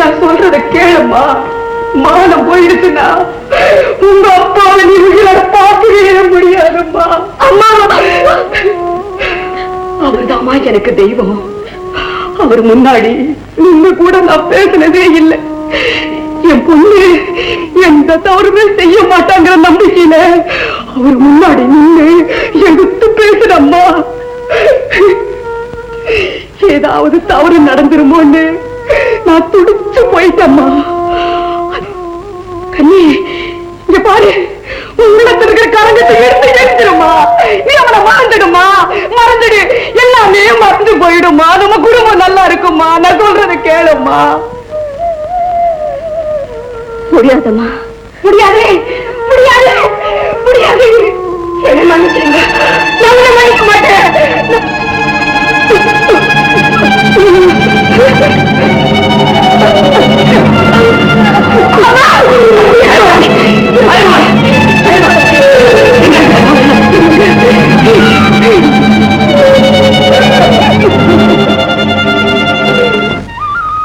நான் சொல்றத கேளுமா. மானம் போயிடுச்சுன்னா உங்க அப்பாவை நீ உயிரை பார்க்கவே முடியாதும்மா. அம்மா, அவர்தாம்மா எனக்கு தெய்வம். அவர் முன்னாடி நின்று கூட நான் பேசினதே இல்லை. என் பொண்ணு எந்த தவறுமே செய்ய மாட்டாங்கிற நம்பிக்கையில அவர் முன்னாடி நின்று எடுத்து பேசுறம்மா. ஏதாவது தவறு நடந்துருமோன்னு நான் துடிச்சு போயிட்டம்மா. கண்ணி, இங்க பாரு, உள்ளத்துல இருக்கிற கரங்கத்தை எடுத்து எடுத்துருமா. நீ அவனை மறந்துடுமா, மறந்துடு, எல்லாமே மறந்து போயிடுமா. நம்ம குடும்பம் நல்லா இருக்குமா. நான் சொல்றத கேளுமா. முடியாதம்மா, முடியாது, முடியாது, முடியாது. என்ன மன்னிச்சிருங்க, நான் மன்னிக்க மாட்டேன்.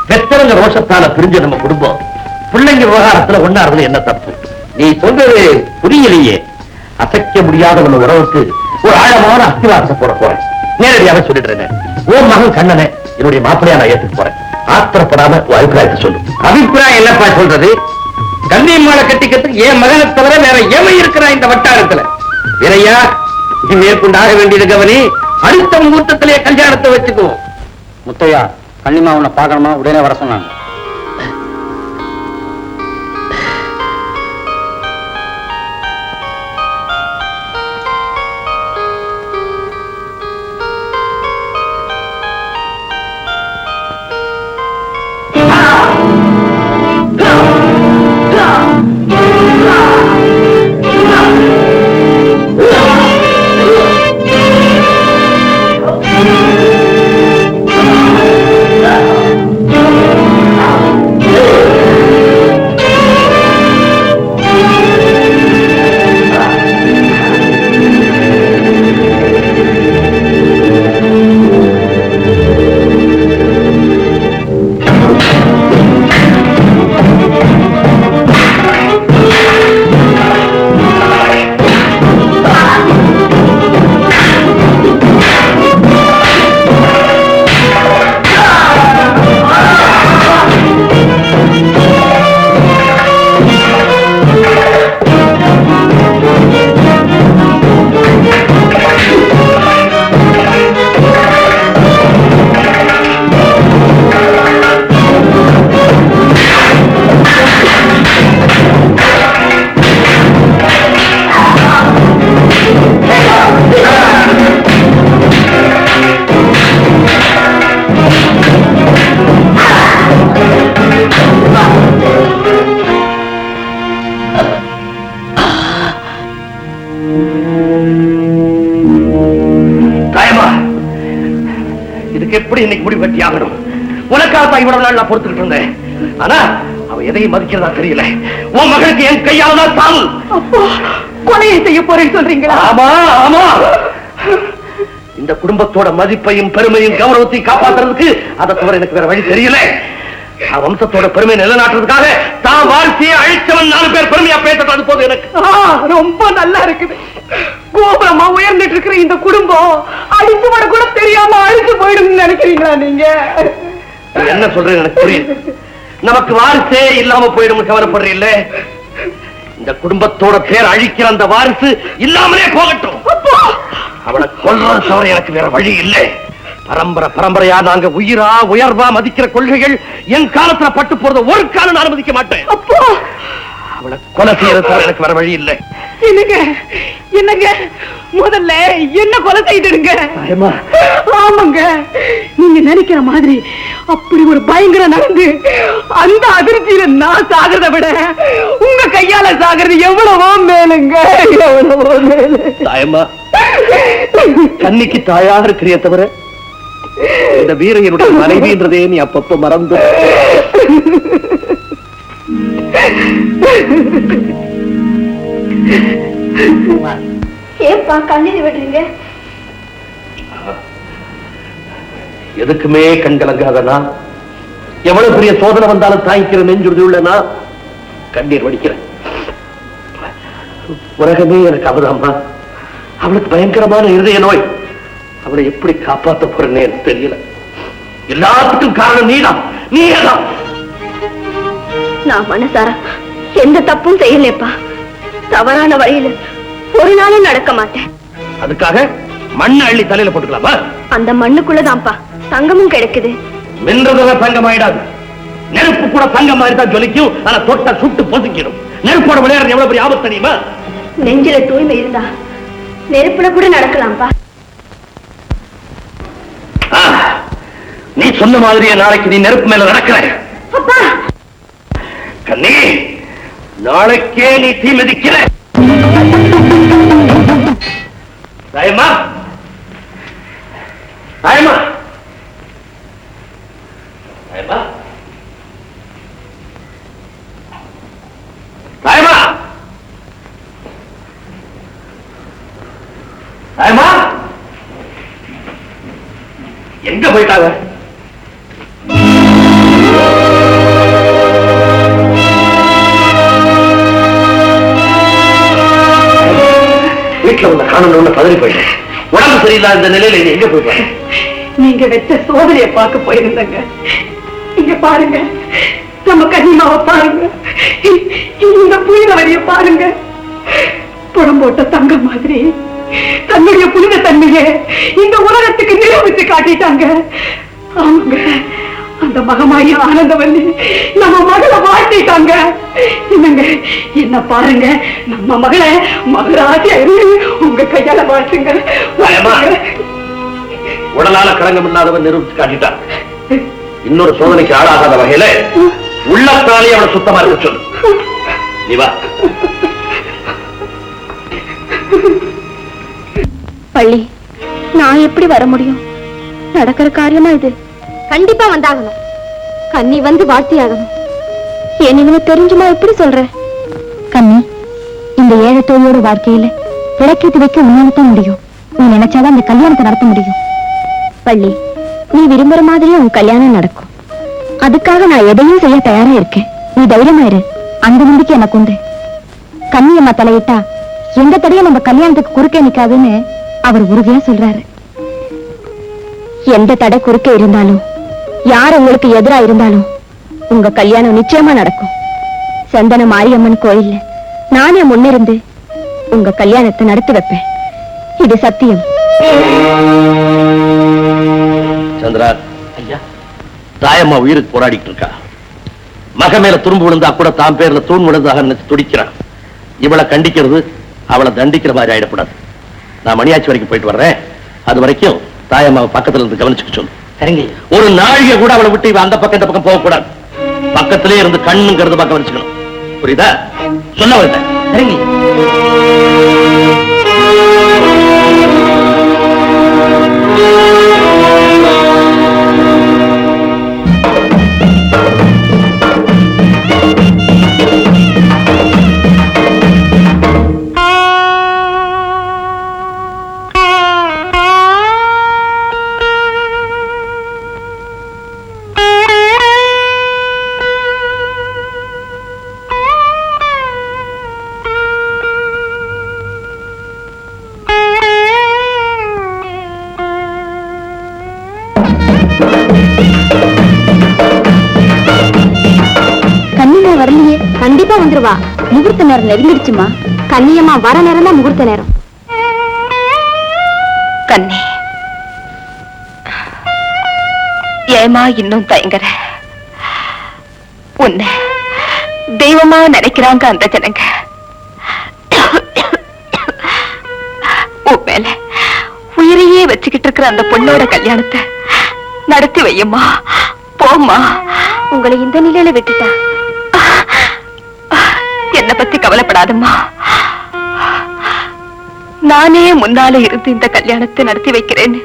பெத்தவங்க ரோஷத்தால பிரிஞ்ச நம்ம குடும்பம் பிள்ளைங்க விவகாரத்துல ஒன்னாருது என்ன தப்பு? நீ சொல்றது புரியலையே. அசைக்க முடியாத உள்ள உறவுக்கு ஒரு ஆழமான அஸ்திவாரத்தை போட போறேன். நேரடியாக சொல்லிடுறேன். ஓ மகன் கண்ணனை என்னுடைய மாப்பிள்ளையா நான் ஏத்துக்கு போறேன். ஆத்திரப்படாம அபிப்பிராயத்தை சொல்லு. அபிப்பிராயம் என்னப்பா சொல்றது? கண்ணியம்மாளை கட்டிக்கிறதுக்கு என் மகனை தவிர வேற எவன் இருக்கிறான் இந்த வட்டாரத்துல? வேறையா இது மேற்கொண்டாக வேண்டியது கவனி. அடுத்த முகூர்த்தத்திலே கல்யாணத்தை வச்சுக்குவோம். முத்தையா, கண்ணிமா உன்னை பார்க்கணுமா, உடனே வர சொன்னாங்க. எப்படி இன்னைக்கு முடிவு கட்டி ஆகணும்? உனக்காக இவ்வளவு நாள் நான் பொறுத்துக்கிட்டு இருந்தேன். ஆனா அவ எதையும் மதிக்கிறதா தெரியல. உன் மகளுக்கு என் கையால தான் சாவு. கொலையை செய்ய போறேன்னு சொல்றீங்களா? ஆமா ஆமா. இந்த குடும்பத்தோட மதிப்பையும் பெருமையும் கௌரவத்தையும் காப்பாத்துறதுக்கு அதை தவிர எனக்கு வேற வழி தெரியல. வம்சத்தோட பெருமை நிலைநாட்டுறதுக்காக தான் வாழ்க்கையை அழிச்சவன் 4 பேர் பெருமையா பேசுறது போது எனக்கு ரொம்ப நல்லா இருக்குது. கோபுரமா உயர்ந்துட்டு இருக்கிற இந்த குடும்பம் அழிச்சு வர கூட தெரியாம அழிச்சு போயிடும் நினைக்கிறீங்களா நீங்க? என்ன சொல்றேன்னு எனக்கு புரியுது. நமக்கு வாரிசே இல்லாம போயிடும் கவலைப்படுறீல்ல. இந்த குடும்பத்தோட பேர் அழிக்கிற அந்த வாரிசு இல்லாமலே போகட்டும். அவளை கொல்றது தவிர எனக்கு வேற வழி இல்லை. பரம்பரை பரம்பரையா நாங்க உயிரா உயர்வா மதிக்கிற கொள்கைகள் என் காலத்துல பட்டு போறத ஒரு காலம் நான் அனுமதிக்க மாட்டேன். அவளை கொலை செய்யறது தவிர எனக்கு வேற வழி இல்லை. என்னங்க என்னங்க, முதல்ல என்ன கொலை செய்துடுங்க. ஆமாங்க, நீங்க நினைக்கிற மாதிரி அப்படி ஒரு பயங்கரம் நடந்து அந்த அதிர்ச்சியில நான் சாகிறத விட உங்க கையால சாகிறது எவ்வளவோ மேலுங்க, எவ்வளவோ மேலு. தாயம்மா, கண்ணிக்கு தாயா இருக்கிறிய தவிர இந்த வீரையனுடைய மனைவின்றதே நீ அப்பப்ப மறந்து. ஏப்பா கண்ணீர் விடுறீங்க? எதுக்குமே கண் கலங்காதனா எவ்வளவு பெரிய சோதனை வந்தாலும் தாங்கிக்கிற நெஞ்சுறுதியுள்ளனா கண்ணீர் வடிக்கிறேன். உலகமே எனக்கு அவதாம்மா. அவளுக்கு பயங்கரமான இருதய நோய். அவளை எப்படி காப்பாற்ற போறேன்னு எனக்கு தெரியல. எல்லாத்துக்கும் காரணம் நீதான். நான் மனசார எந்த தப்பும் செய்யலப்பா. தவறான வழியில ஒரு நாளும் நடக்க மாட்டேன். அதுக்காக மண்ணை அள்ளி தலையில போட்டுக்கலாமா? அந்த மண்ணுக்குள்ளதான்ப்பா தங்கமும் கிடைக்குது. வென்றதுல தங்கம் ஆயிடாது. நெருப்பு கூட தங்கம் மாதிரி தான் ஜொலிக்கும். ஆனா தொட்ட சுட்டு பொசுக்கிடும். நெருப்போட விளையாடுறது எவ்வளவு பெரிய ஆபத்து தெரியுமா? நெஞ்சில தூய்மை இருந்தா நெருப்புல கூட நடக்கலாம்ப்பா. நீ சொன்ன மாதிரியே நாளைக்கு நீ நெருப்பு மேல நடக்கிற. கண்ணே, நாளைக்கே நீ தீ மிதிக்கிற. தாயம்மா, தாயம்மா, தாயம்மா, தாயம்மா, தாயம்மா, எங்க போயிட்டாங்க? வீட்டுல உள்ள காணணும்னு பதறி போயிட்டேன். உடம்பு சரியில்லாத இந்த நிலையில நீ எங்க போயிட்ட? நீங்க வச்ச சோதனையை பார்க்க போயிருந்தங்க. இங்க பாருங்க, நம்ம கன்னிமாவை பாருங்க, இந்த புனித வரிய பாருங்க. புடம் போட்ட தங்க மாதிரி தன்னுடைய புனித தன்மையை இந்த உலகத்துக்கு நிரூபித்து காட்டிட்டாங்க. அவங்க அந்த மகமாயி ஆனந்தவல்லி நம்ம மகளை வாழ்த்திட்டாங்க. என்னங்க, என்ன பாருங்க, நம்ம மகளை மகராசியா உங்க கையால வாழ்த்துங்க. உடலால களங்கம் இல்லாதவன் நிரூபித்து காட்டிட்டான். இன்னொரு சோதனைக்கு ஆளாகாத வகையில உள்ளத்தாலே அவளை சுத்தமா இருக்க சொல்லு. நீ வா. பள்ளி, நான் எப்படி வர முடியும்? நடக்கிற காரியமா இது? கண்டிப்பா வந்தாகணும். கண்ணி வந்து வாழ்த்தியாகணும். என்ன தெரிஞ்சுமா எப்படி சொல்ற? கண்ணி, இந்த ஏழை தோழியோட வாழ்க்கையில விளக்கேத்தி வைக்க உன்னால்தான் முடியும். நீ நினைச்சாதான் இந்த கல்யாணத்தை நடத்த முடியும். பள்ளி, நீ விரும்புற மாதிரியே உன் கல்யாணம் நடக்கும். அதுக்காக நான் எதையும் செய்ய தயாரா இருக்கேன். நீ தைரியமாயிரு. அந்த நம்பிக்கை எனக்கு உண்டு. கண்ணியம்மா தலையிட்டா எந்த தடையும் நம்ம கல்யாணத்துக்கு குறுக்கே நிக்காதுன்னு அவர் உறுதியா சொல்றாரு. எந்த தடை குறுக்கே இருந்தாலும், யார் உங்களுக்கு எதிரா இருந்தாலும் உங்க கல்யாணம் நிச்சயமா நடக்கும். சந்தன மாரியம்மன் கோயில்ல நானே முன்னிருந்து உங்க கல்யாணத்தை நடத்தி வைப்பேன். இது சத்தியம். சந்திரா, ஐயா, தாயம்மா உயிருக்கு போராடிட்டு இருக்கா. மக மேல துரும்பு விழுந்தா கூட தான் பேர்ல தூண் விழுந்தாக நினைச்சு துடிக்கிறான். இவளை கண்டிக்கிறது அவளை தண்டிக்கிற மாதிரி ஆயிடக்கூடாது. நான் மணியாச்சி வரைக்கும் போயிட்டு வர்றேன். அது வரைக்கும் தாயம்மாவை பக்கத்துல இருந்து கவனிச்சுக்க சொல்லு. சரிங்க. ஒரு நாழிகை கூட அவளை விட்டு இவ அந்த பக்கம் இந்த பக்கம் போகக்கூடாது. பக்கத்திலே இருந்து கண்ணுங்கிறது பக்கம் வச்சுக்கணும். புரியுதா? சொல்ல வந்தேன். சரிங்க. வரலையே. கண்டிப்பா வந்துருவா. முகூர்த்த நேரம் நெருங்கிடுச்சுமா. கண்ணியம்மா வர நேரம் தான் முகூர்த்த நேரம். கண்ணி, ஏமா இன்னும் தயங்குற? உன்னை தெய்வமா நினைக்கிறாங்க அந்த ஜனங்க. உன் மேல உயிரையே வச்சுக்கிட்டு இருக்கிற அந்த பொண்ணோட கல்யாணத்தை நடத்தி வையம்மா. போம்மா. உங்களை இந்த நிலையில விட்டுட்டா என்ன பத்தி கவலைப்படாதம்மா. நானே முன்னால இருந்து இந்த கல்யாணத்தை நடத்தி வைக்கிறேன்னு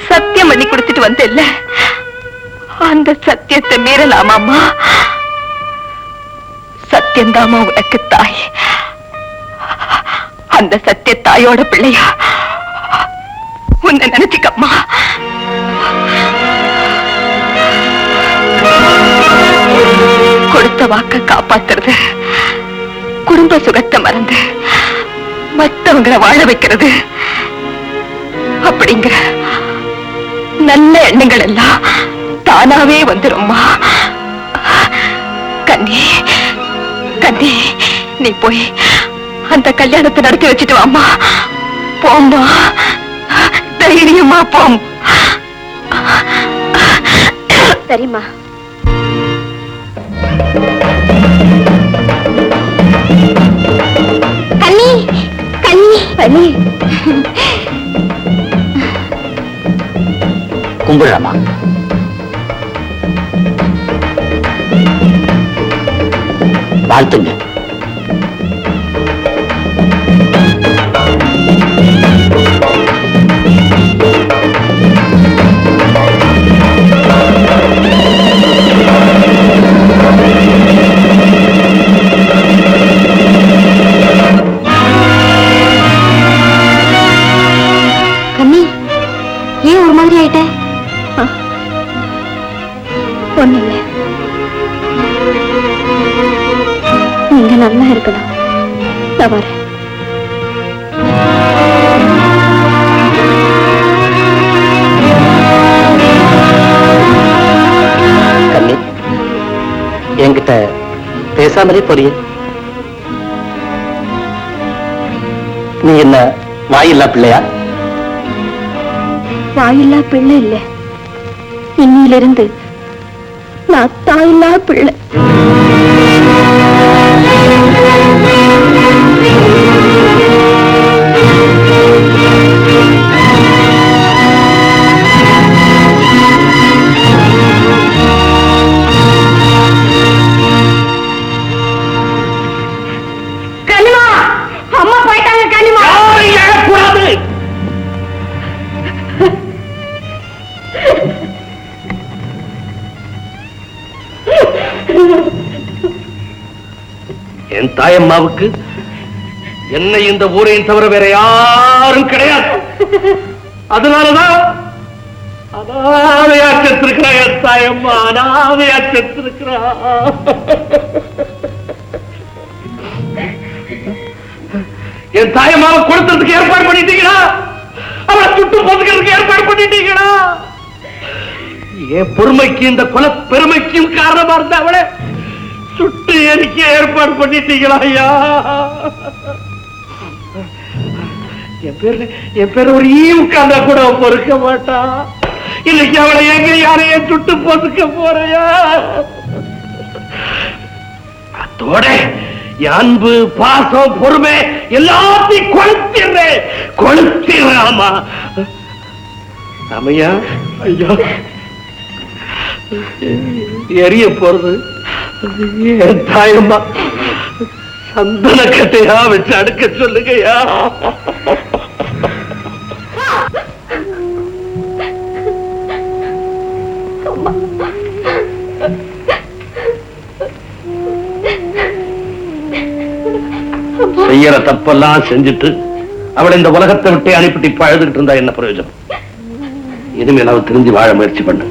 சத்தியம் பண்ணி கொடுத்துட்டு வந்தேல்ல, அந்த சத்தியத்தை மீறலாமாம்மா? சத்தியந்தாமா உனக்கு தாய். அந்த சத்திய தாயோட பிள்ளையா உன்னை நினைச்சுக்கம்மா. கொடுத்த வாக்க காப்பாத்துறது, குடும்ப சுகத்தை மறந்து மற்றவங்களை வாழ வைக்கிறது அப்படிங்கிற நல்ல எண்ணங்கள் எல்லாம் தானாவே வந்துரும்மா. கண்ணி கண்ணி, நீ போய் அந்த கல்யாணத்தை நடத்தி வச்சுட்டு வாம்மா. போம்மா, தைரியமா போம். சரிம்மா. கண்ணி கண்ணி கண்ணி, கும்பிடுறாமா? வாழ்த்துங்க. கண்ணி, ஏன் ஒரு மாதிரி ஆயிட்ட? ஒண்ணு இல்லை, நீங்க நல்லா இருக்கணும். நான் வரேன். கண்ணி, என்கிட்ட பேசாமலே போறிய? நீ என்ன வாயில்லா பிள்ளையா? வாயில்லா பிள்ளை இல்லை, இன்னிலிருந்து நான் தாயில்லா பிள்ளை. கனிமா, அம்மா போயிட்டாங்க. கனிமா, கூடாது. என் தாயம்மாவுக்கு என்னை இந்த ஊரையும் தவிர வேற யாரும் கிடையாது. அதனாலதான் அனாதையா செத்திருக்கிறா என் தாயம்மா, அனாதையா செத்திருக்கிறா. என் தாயம்மாவை கொடுத்ததுக்கு ஏற்பாடு பண்ணிட்டீங்களா? அவளை சுட்டு போதுக்கிறதுக்கு ஏற்பாடு பண்ணிட்டீங்களா? என் பொறுமைக்கு இந்த குல பெருமைக்கும் காரணமா இருந்த அவளை சுட்டு எனக்கு ஏற்பாடு பண்ணிட்டீங்களா ஐயா? என் பேர் ஒரு ஈவுக்காந்தா கூட பொறுக்க மாட்டா. இன்னைக்கு அவளை எங்க யாரையும் சுட்டு போதுக்க போறையா? அதோட அன்பு, பாசம், பொறுமை எல்லாத்தையும் கொளுத்திடுறாமா. அமையா ஐயா, எரிய போறது என் தாயம்மா. சந்தன கட்டையா வச்சு அடுக்க சொல்லுங்கய்யா. செய்யற தப்பெல்லாம் செஞ்சுட்டு அவளை இந்த உலகத்தை விட்டு அனுப்பிட்டு இப்ப அழுதுகிட்டு இருந்தா என்ன பிரயோஜனம்? இனிமேல் அவள் தெரிஞ்சு வாழ முயற்சி பண்ணு.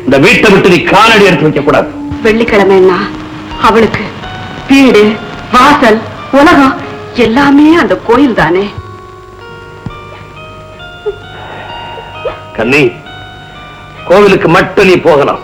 இந்த வீட்டை விட்டு நீ காலடி எடுத்து வைக்க கூடாது. வெள்ளிக்கிழமைன்னா அவளுக்கு வீடு, வாசல், உலகம் எல்லாமே அந்த கோயில் தானே. கண்ணி, கோவிலுக்கு மட்டும் நீ போகலாம்.